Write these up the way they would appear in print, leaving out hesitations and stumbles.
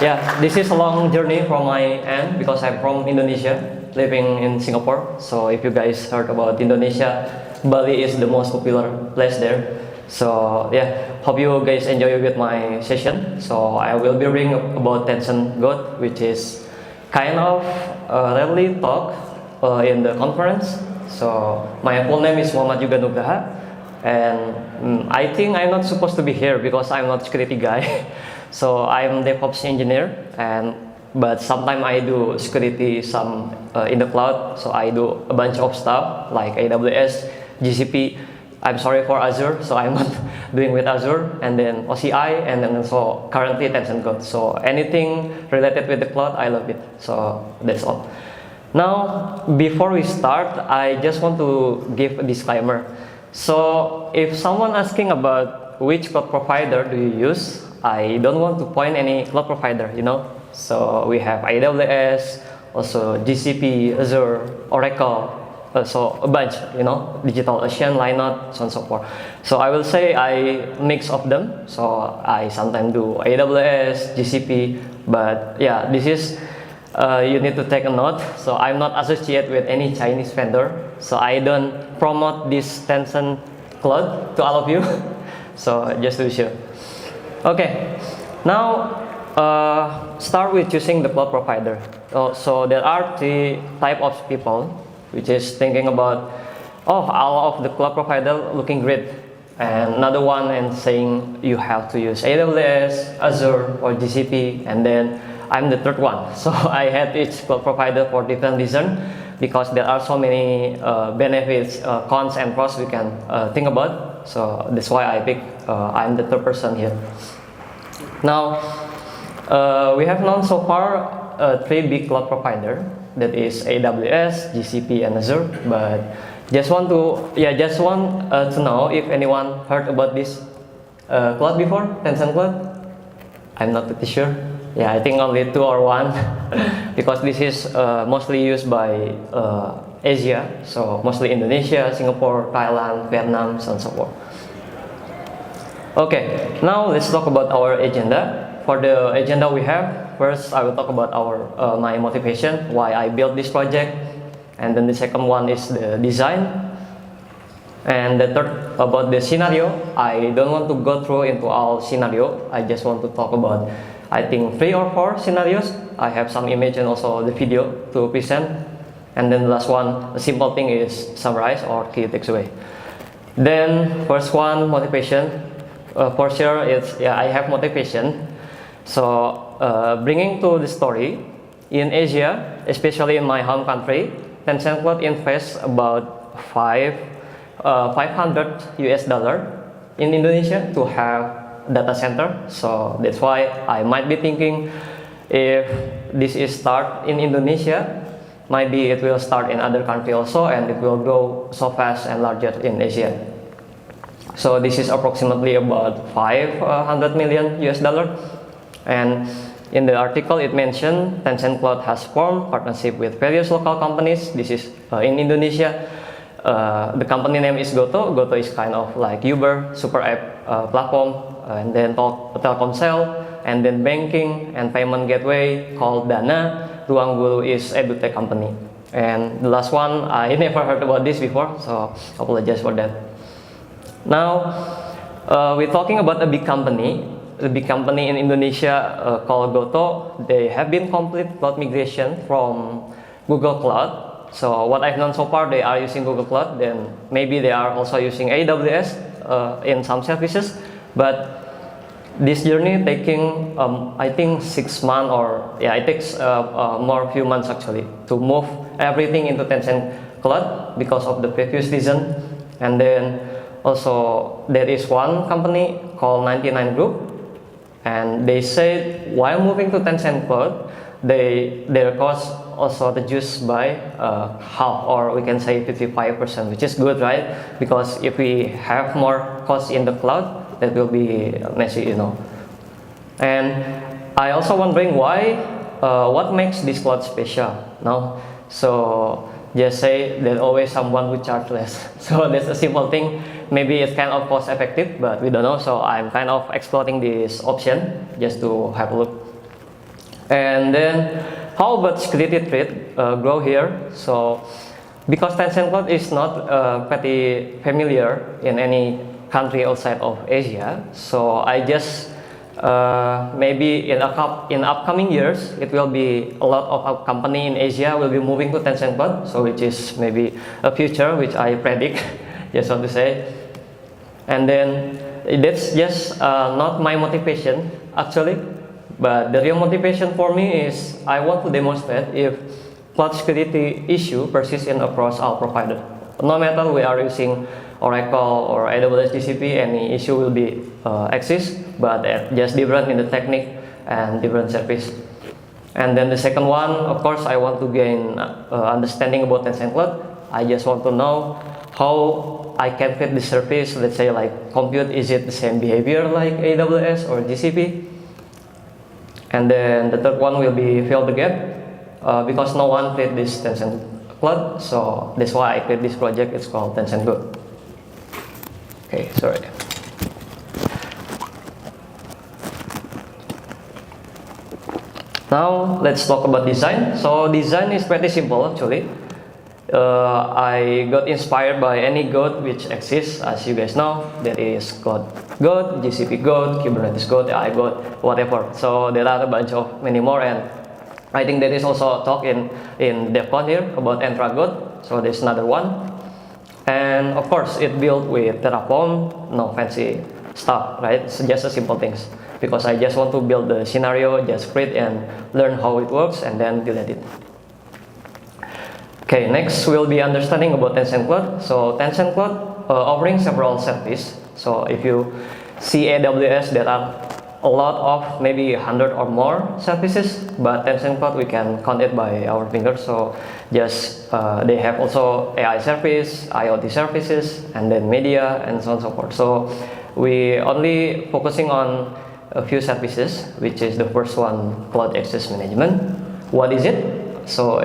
Yeah, this is a long journey from my end because I'm from Indonesia, living in Singapore. So if you guys heard about Indonesia, Bali is the most popular place there. So yeah, hope you guys enjoy with my session. So I will be reading about TencentGoat, which is kind of rarely talk in the conference. So my full name is Yuga Nugraha, and I think I'm not supposed to be here because I'm not security guy. So I'm DevOps engineer, but sometimes I do security in the cloud. So I do a bunch of stuff like AWS, GCP. I'm sorry for Azure, so I'm not doing with Azure, and then OCI, and then also currently TencentCloud. So anything related with the cloud, I love it. So that's all. Now, before we start, I just want to give a disclaimer. So if someone asking about which cloud provider do you use, I don't want to point any cloud provider, So we have AWS, also GCP, Azure, Oracle, so a bunch, DigitalOcean, Linode, so on and so forth. So I will say I mix of them. So I sometimes do AWS, GCP, but yeah, this is you need to take a note. So I'm not associated with any Chinese vendor. So I don't promote this Tencent Cloud to all of you. So just to be sure. Okay, now start with choosing the cloud provider. So there are three types of people, which is thinking about, all of the cloud provider looking great, and another one and saying you have to use AWS, Azure, or GCP, and then I'm the third one. So I had each cloud provider for different reasons because there are so many benefits, cons, and pros we can think about. So that's why I pick. I'm the third person here. Now, we have known so far three big cloud provider, that is AWS, GCP, and Azure. But just want to know if anyone heard about this cloud before, Tencent Cloud. I'm not pretty sure. Yeah, I think only two or one, because this is mostly used by Asia, so mostly Indonesia, Singapore, Thailand, Vietnam, so on and so forth. Okay, now let's talk about our agenda. For the agenda we have, first I will talk about my motivation, why I built this project, and then the second one is the design, and the third about the scenario. I don't want to go through into all scenario. I just want to talk about, I think, 3 or 4 scenarios. I have some image and also the video to present, and then the last one, a simple thing, is summarize or key takeaway. Then first one, motivation. For sure, I have motivation. So bringing to the story, in Asia, especially in my home country, Tencent Cloud invests about $500 in Indonesia to have data center. So that's why I might be thinking, if this is start in Indonesia, maybe it will start in other country also, and it will grow so fast and larger in Asia. So this is approximately about $500 million. And in the article it mentioned Tencent Cloud has formed partnership with various local companies. This is in Indonesia. The company name is Goto. Goto is kind of like Uber, super app platform, and then Telkomsel, and then banking and payment gateway called Dana. Ruang Guru is edutech company. And the last one, I never heard about this before, so apologize for that. Now, we're talking about a big company. The big company in Indonesia called Goto. They have been complete cloud migration from Google Cloud. So what I've known so far, they are using Google Cloud. Then maybe they are also using AWS in some services. But this journey taking, I think, 6 months, or it takes few months actually to move everything into Tencent Cloud because of the previous reason. And then also there is one company called 99 Group, and they said while moving to Tencent Cloud, their cost also reduced by half, or we can say 55%, which is good, right? Because if we have more costs in the cloud, that will be messy, And I also wondering why, what makes this cloud special? No, so just say there's always someone who charges less. So that's a simple thing. Maybe it's kind of cost effective, but we don't know. So I'm kind of exploring this option just to have a look. And then how about security threat grow here? So because Tencent Cloud is not pretty familiar in any country outside of Asia, so I just maybe in upcoming years it will be a lot of company in Asia will be moving to Tencent Cloud, so which is maybe a future which I predict. Just want to say. And then that's just not my motivation actually, but the real motivation for me is I want to demonstrate if cloud security issue persistent across all providers. No matter we are using Oracle or AWS GCP, any issue will be exist, but just different in the technique and different service. And then the second one, of course, I want to gain understanding about Tencent Cloud. I just want to know how I can fit the service. Let's say like compute, is it the same behavior like AWS or GCP? And then the third one will be fill the gap because no one create this Tencent Cloud, so that's why I create this project. It's called TencentGoat. Okay, sorry. Now let's talk about design. So design is pretty simple actually. I got inspired by any goat which exists, as you guys know. There is Cloud Goat, GCP Goat, Kubernetes Goat, AI Goat, whatever. So there are a bunch of many more, and I think there is also a talk in DevCon here about Entra Goat. So there's another one. And of course, it built with Terraform, no fancy stuff, right? It's just a simple things. Because I just want to build the scenario, just create and learn how it works, and then delete it. Okay, next we'll be understanding about Tencent Cloud. So Tencent Cloud offering several services. So if you see AWS, there are a lot of maybe 100 or more services, but Tencent Cloud we can count it by our fingers. So just they have also AI service, IoT services, and then media and so on and so forth. So we only focusing on a few services, which is the first one, Cloud Access Management. What is it? So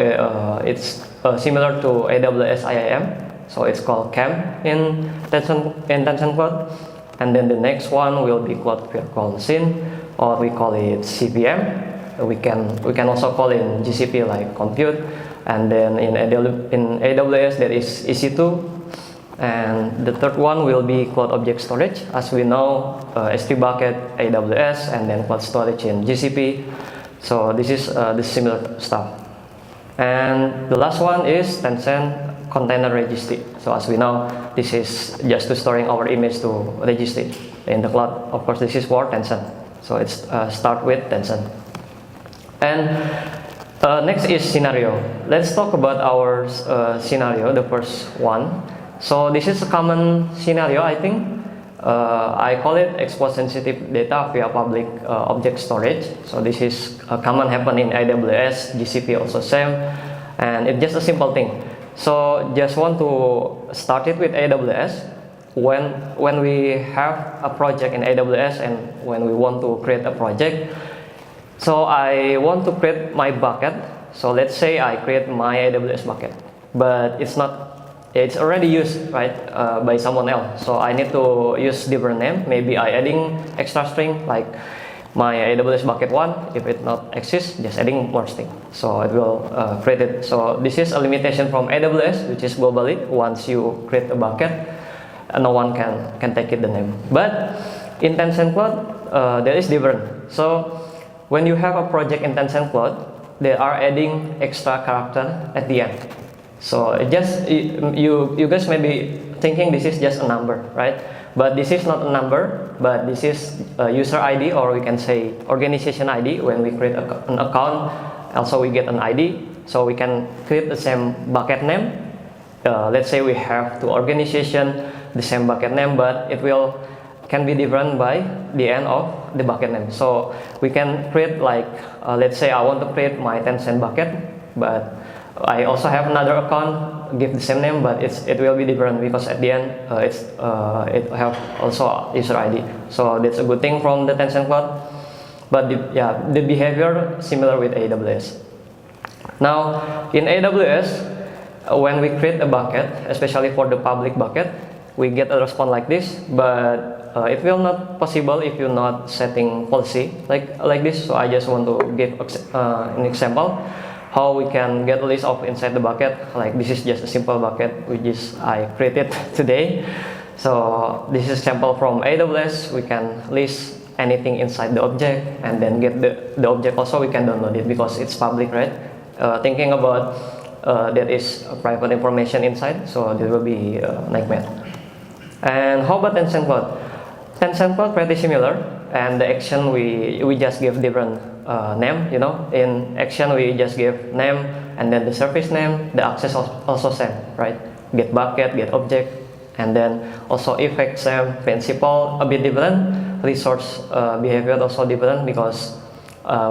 it's similar to AWS IAM, so it's called CAM in Tencent Cloud. And then the next one will be Cloud Virtual Machine, or we call it CVM. We can also call in GCP like Compute. And then in AWS there is EC2. And the third one will be Cloud Object Storage. As we know, S3 bucket, AWS, and then Cloud Storage in GCP. So this is the similar stuff. And the last one is Tencent Container Registry. So as we know, this is just to storing our image to registry in the cloud. Of course, this is for Tencent. So it's start with Tencent. And next is scenario. Let's talk about our scenario, the first one. So this is a common scenario, I think. I call it expose sensitive data via public object storage. So this is common happen in AWS, GCP also same, and it's just a simple thing. So just want to start it with AWS. When we have a project in AWS and when we want to create a project, so I want to create my bucket. So let's say I create my AWS bucket, but it's already used, right, by someone else. So I need to use different name. Maybe I adding extra string like my AWS bucket 1. If it not exists, just adding more string. So it will create it. So this is a limitation from AWS, which is globally. Once you create a bucket, no one can take it the name. But in Tencent Cloud, there is different. So when you have a project in Tencent Cloud, they are adding extra character at the end. So it just you guys may be thinking this is just a number, right? But this is not a number, but this is a user ID, or we can say organization ID. When we create an account, also we get an ID, so we can create the same bucket name. Let's say we have two organization, the same bucket name, but it can be different by the end of the bucket name. So we can create like let's say I want to create my Tencent bucket, but I also have another account, give the same name, but it will be different because at the end it have also user ID. So that's a good thing from the Tencent Cloud. But the behavior similar with AWS. Now in AWS, when we create a bucket, especially for the public bucket, we get a response like this. But it will not possible if you're not setting policy like this. So I just want to give an example how we can get a list of inside the bucket. Like this is just a simple bucket which is I created today. So this is sample from AWS. We can list anything inside the object and then get the object also. We can download it because it's public, right? Thinking about there is private information inside, so there will be a nightmare. And how about Tencent Cloud? Tencent Cloud pretty similar, and the action we just give different name. You know, in action we just give name and then the service name. The access also same, right? Get bucket, get object, and then also effect same. Principle a bit different. Resource behavior also different because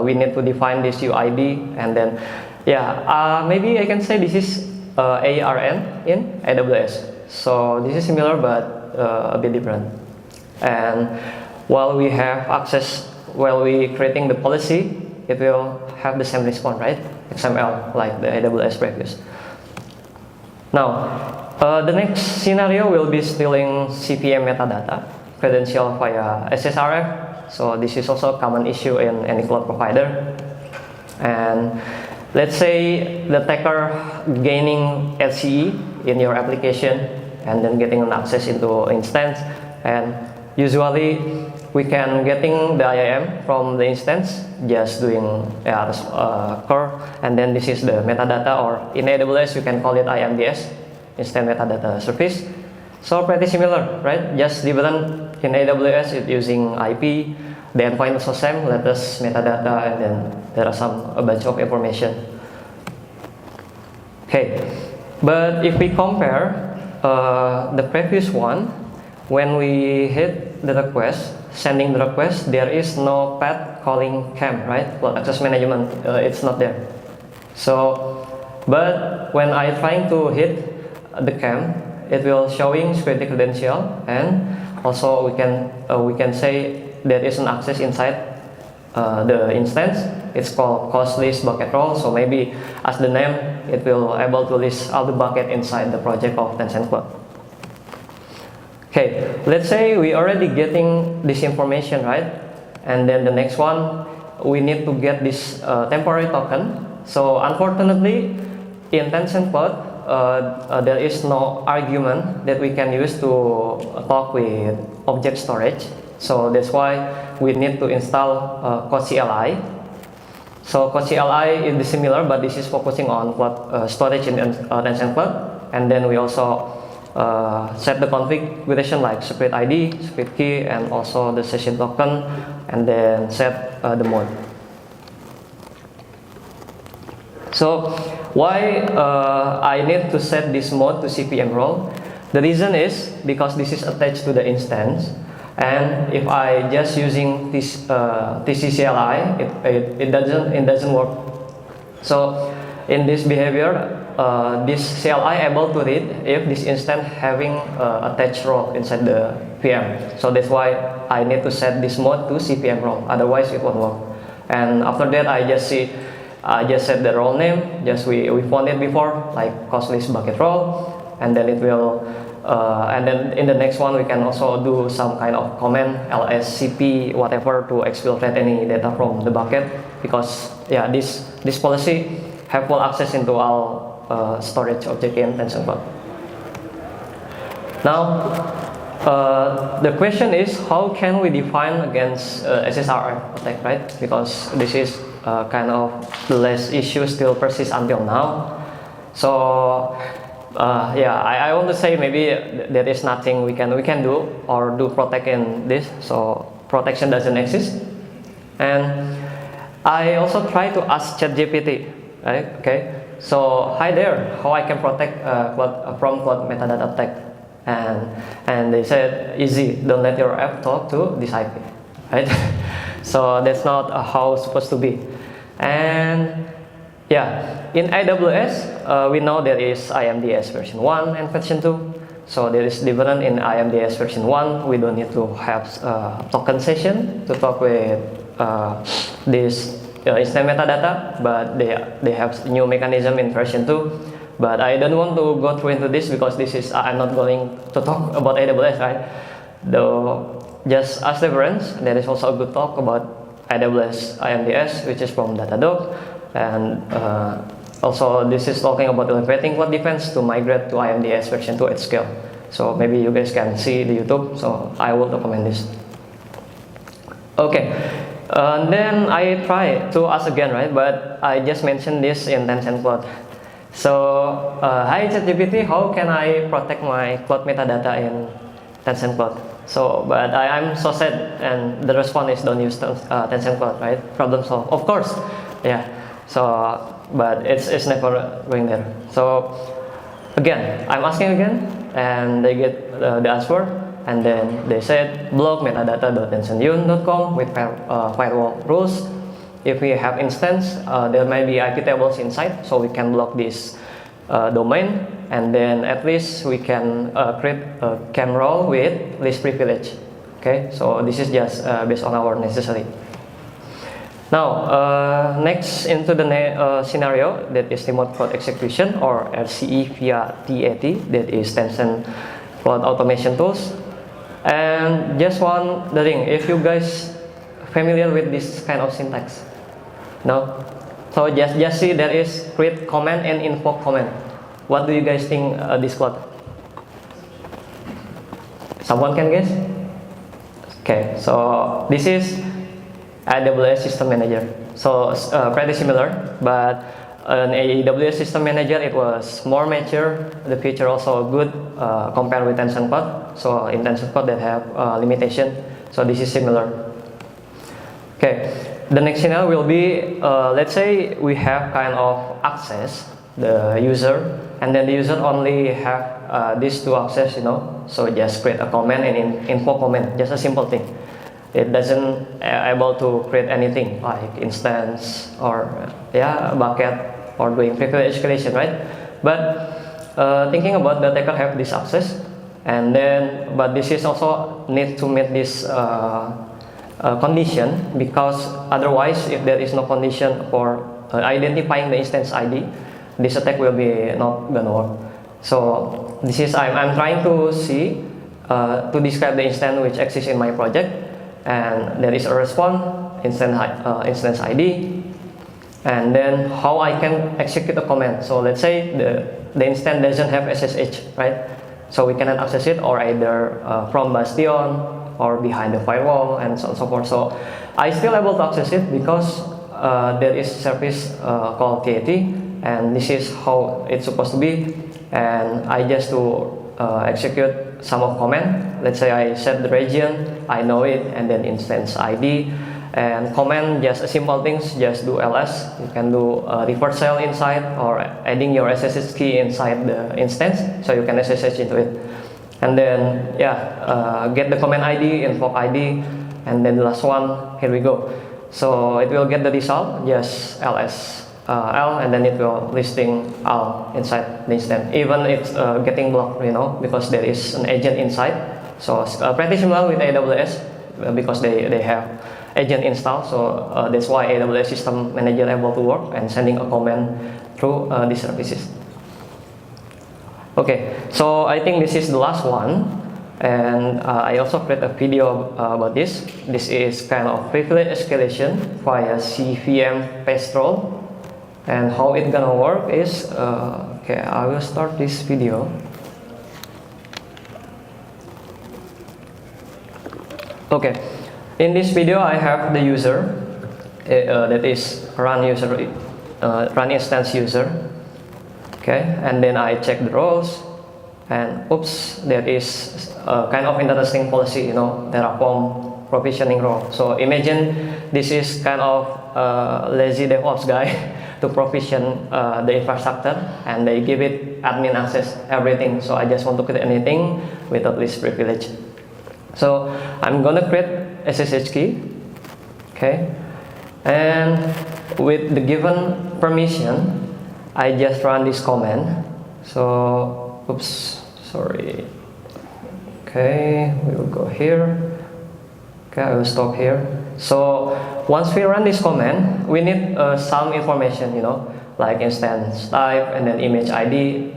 we need to define this UID, and then maybe I can say this is ARN in AWS. So this is similar but a bit different. And while we have access, while we creating the policy, it will have the same response, right? XML like the AWS previous. Now, the next scenario will be stealing CPM metadata credential via SSRF. So this is also a common issue in any cloud provider. And let's say the attacker gaining LCE in your application and then getting an access into instance, and usually we can getting the IAM from the instance just doing core, and then this is the metadata, or in AWS you can call it IMDS, instant metadata service. So pretty similar, right? Just different. In AWS it's using IP, the endpoint also same, latest metadata, and then there are a bunch of information. Okay, but if we compare the previous one, when we hit the request, sending the request, there is no path calling CAM, right? Cloud Access Management, it's not there. So, but when I trying to hit the CAM, it will showing security credential, and also we can say there is an access inside the instance. It's called cost list bucket role. So maybe as the name, it will able to list all the bucket inside the project of Tencent Cloud. Okay, let's say we already getting this information, right? And then the next one, we need to get this temporary token. So unfortunately, in Tencent Cloud, there is no argument that we can use to talk with object storage. So that's why we need to install Code CLI. So Code CLI is similar, but this is focusing on cloud storage in Tencent Cloud. And then we also set the configuration like secret ID, secret key, and also the session token, and then set the mode. So why I need to set this mode to CPM role? The reason is because this is attached to the instance, and if I just using this TCCLI, it doesn't work. So in this behavior, this CLI able to read if this instance having attached role inside the PM. So that's why I need to set this mode to CPM role. Otherwise, it won't work. And after that, I just set the role name. Just we found it before, like cost list bucket role, and then it will. And then in the next one, we can also do some kind of command lscp whatever to exfiltrate any data from the bucket, because this policy have full access into all storage object in Tencent Cloud. Now, the question is how can we define against SSRF attack, right? Because this is kind of the last issue still persists until now. So I want to say maybe there is nothing we can do or do protect in this. So protection doesn't exist. And I also try to ask ChatGPT, right? Okay. So hi there, how I can protect from cloud metadata attack? And they said easy, don't let your app talk to this IP, right? So that's not how it's supposed to be. And in AWS, we know there is IMDS version 1 and version 2. So there is different in IMDS version 1. We don't need to have token session to talk with this instant metadata, but they have new mechanism in version 2. But I don't want to go through into this because this is I'm not going to talk about AWS, right? Though just as reference, there is also a good talk about AWS IMDS, which is from Datadog, and also this is talking about elevating cloud defense to migrate to IMDS version 2 at scale. So maybe you guys can see the YouTube, so I will recommend this. Okay, then I try to ask again, right? But I just mentioned this in Tencent Cloud. So, hi ChatGPT, how can I protect my cloud metadata in Tencent Cloud? So, but I'm so sad, and the response is don't use Tencent Cloud, right? Problem solved. Of course, yeah. So, but it's never going there. So, again, I'm asking again, and they get the answer, and then they said block metadata.tencentyun.com with firewall rules. If we have instance, there may be IP tables inside, so we can block this domain, and then at least we can create a CAM role with least privilege. Okay, so this is just based on our necessity. Now, next into the scenario, that is remote code execution, or RCE via TAT, that is Tencent Cloud Automation Tools. And just wondering if you guys familiar with this kind of syntax. No? So just see there is create command and invoke command. What do you guys think this cloud? Someone can guess? Okay, so this is AWS System Manager. So pretty similar, but an AWS System Manager, it was more mature. The feature also good compared with Tencent Cloud. So in Tencent Cloud they have limitation. So this is similar. Okay, the next scenario will be, let's say we have kind of access the user, and then the user only have these two access, you know. So just create a command and invoke command, just a simple thing. It doesn't able to create anything like instance or bucket or doing privilege escalation, right? But thinking about the attacker have this access, and then but this is also need to meet this condition, because otherwise if there is no condition for identifying the instance ID, this attack will be not gonna work. So this is I'm trying to see to describe the instance which exists in my project, and there is a response instance ID, and then how I can execute a command. So let's say the instance doesn't have SSH, right? So we cannot access it, or either from Bastion or behind the firewall, and so on and so forth. So I still able to access it because there is service called TAT, and this is how it's supposed to be. And I just to execute some of command. Let's say I set the region, I know it, and then instance ID. And command, just simple things, just do ls. You can do reverse shell inside, or adding your SSH key inside the instance, so you can SSH into it. And then get the command ID, invoke ID, and then the last one, here we go. So it will get the result, just ls l, and then it will listing all inside the instance. Even it's getting blocked, you know, because there is an agent inside. So pretty similar with AWS, because they have agent installed. So that's why AWS System Manager able to work and sending a command through these services. Okay, so I think this is the last one, and I also create a video about this. This is kind of privilege escalation via CVM pastrol, and how it gonna work is okay. I will start this video. Okay, in this video I have the user that is run instance user. Okay, and then I check the roles, and oops, there is a kind of interesting policy, you know, Terraform provisioning role. So imagine this is kind of lazy DevOps guy to provision the infrastructure, and they give it admin access everything. So I just want to create anything without least privilege. So I'm gonna create SSH key, okay, and with the given permission, I just run this command. So, oops, sorry. Okay, we will go here. Okay, I will stop here. So, once we run this command, we need some information, you know. like instance type and then image ID,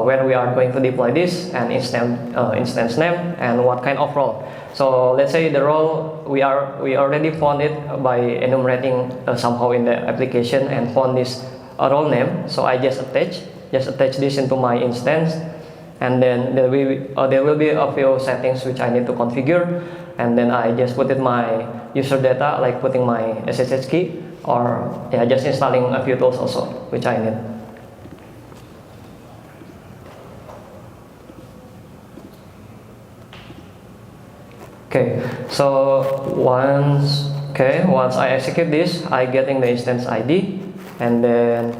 where we are going to deploy this, and instance name, and what kind of role. So let's say the role we already found it by enumerating somehow in the application and found this role name. So I just attach this into my instance, and then there will be a few settings which I need to configure, and then I just put in my user data, like putting my SSH key, or just installing a few tools also which I need. Okay, so once I execute this, I getting the instance ID, and then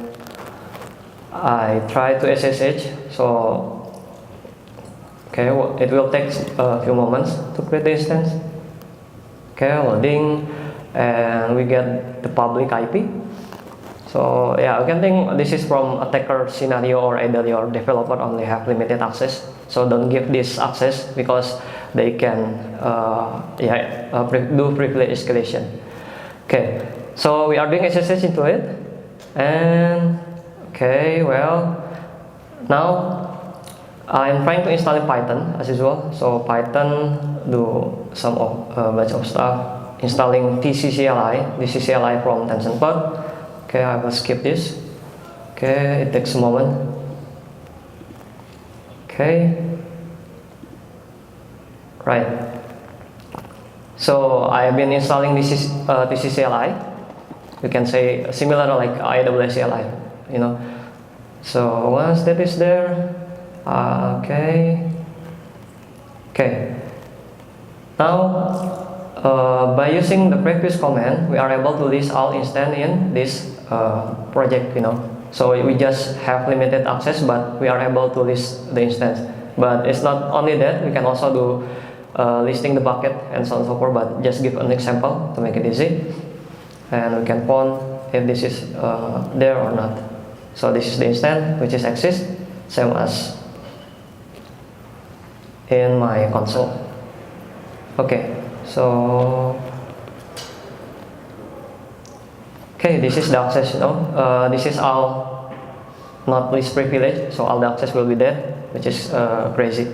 I try to SSH. So it will take a few moments to create the instance. Loading, and we get the public IP. So you can think this is from attacker scenario, or either your developer only have limited access. So don't give this access, because they can do privilege escalation. So we are doing SSH into it, and now I'm trying to install in Python as usual. So Python do some bunch of stuff, installing TCCLI from Tencent Cloud. I will skip this. It takes a moment. Right. So I've been installing this TCCLI. You can say similar like AWS CLI, So once that is there, Now, by using the previous command, we are able to list all instance in this project, So we just have limited access, but we are able to list the instance. But it's not only that, we can also do listing the bucket and so on and so forth, but just give an example to make it easy. And we can find if this is there or not. So this is the instance which is exist, same as in my console. This is the access, this is all not least privilege, so all the access will be there, which is crazy.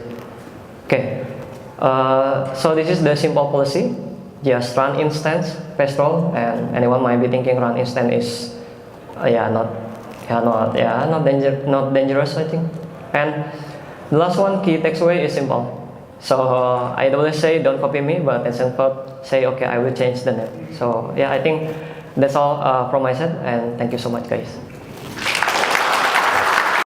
So this is the simple policy. Just run instance, paste role, and anyone might be thinking run instance is not dangerous, I think. And the last one, key takeaway, is simple. So I always say don't copy me, but TencentCloud say I will change the name. So I think that's all from my side, and thank you so much, guys.